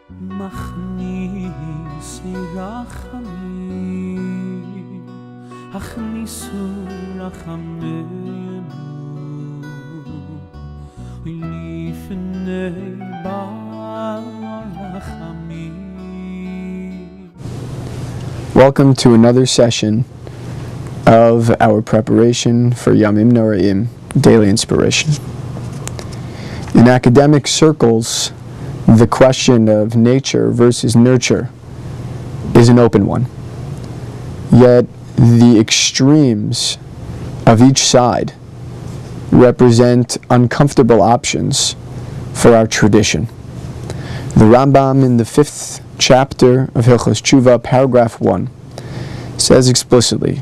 מכניסי רחמים, הכניסו רחמנו, ולפני בעל הרחמים. Welcome to another session of our preparation for Yamim Noraim, Daily Inspiration. In academic circles, the question of nature versus nurture is an open one. Yet the extremes of each side represent uncomfortable options for our tradition. The Rambam in the 5th chapter of Hilchos Tshuva, paragraph 1, says explicitly,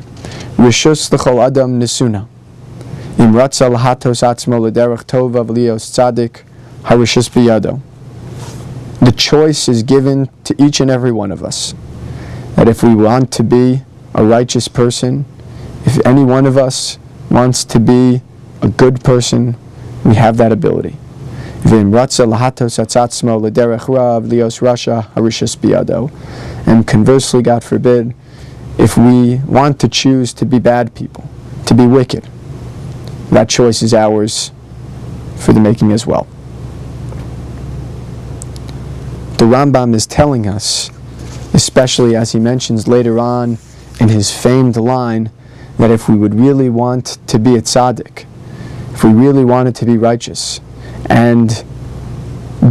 Rishus l'chol adam nesuna, im ratza lahatos atzmo l'derech tova v'lios tzadik, harishus biyado. The choice is given to each and every one of us, that if we want to be a righteous person, if any one of us wants to be a good person, we have that ability. And conversely, God forbid, if we want to choose to be bad people, to be wicked, that choice is ours for the making as well. The Rambam is telling us, especially as he mentions later on in his famed line, that if we would really want to be a tzaddik, if we really wanted to be righteous, and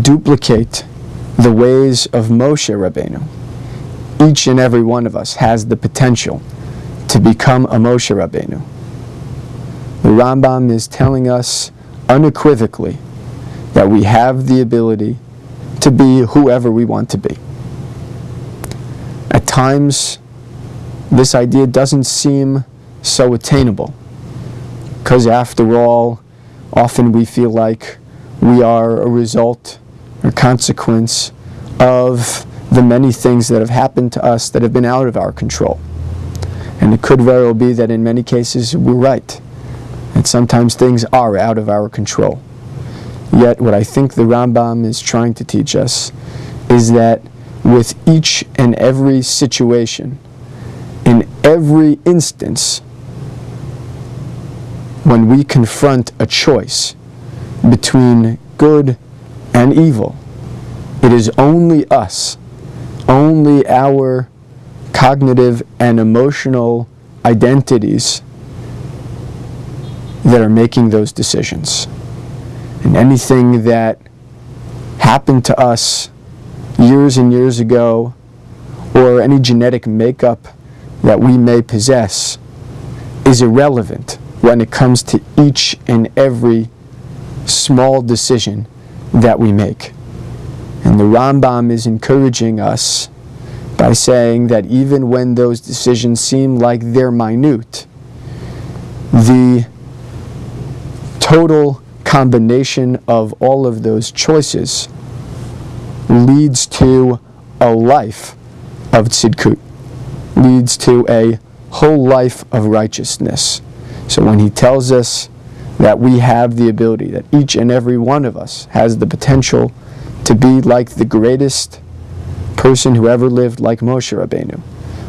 duplicate the ways of Moshe Rabbeinu, each and every one of us has the potential to become a Moshe Rabbeinu. The Rambam is telling us unequivocally that we have the ability to be whoever we want to be. At times, this idea doesn't seem so attainable, because after all, often we feel like we are a result or consequence of the many things that have happened to us that have been out of our control. And it could very well be that in many cases we're right, that sometimes things are out of our control. Yet what I think the Rambam is trying to teach us is that with each and every situation, in every instance, when we confront a choice between good and evil, it is only us, only our cognitive and emotional identities that are making those decisions. And anything that happened to us years and years ago, or any genetic makeup that we may possess, is irrelevant when it comes to each and every small decision that we make. And the Rambam is encouraging us by saying that even when those decisions seem like they're minute, the total combination of all of those choices leads to a life of tzidkut, leads to a whole life of righteousness. So when he tells us that we have the ability, that each and every one of us has the potential to be like the greatest person who ever lived, like Moshe Rabbeinu,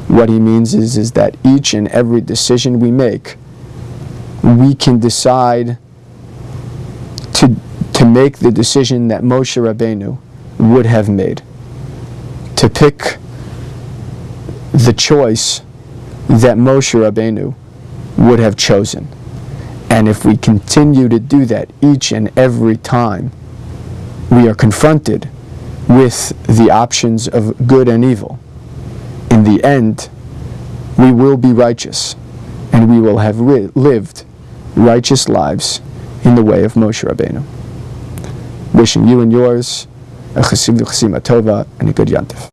what he means is that each and every decision we make, we can decide to make the decision that Moshe Rabbeinu would have made, to pick the choice that Moshe Rabbeinu would have chosen. And if we continue to do that each and every time we are confronted with the options of good and evil, in the end, we will be righteous, and we will have lived righteous lives in the way of Moshe Rabbeinu. Wishing you and yours a chesima tova and a good yantif.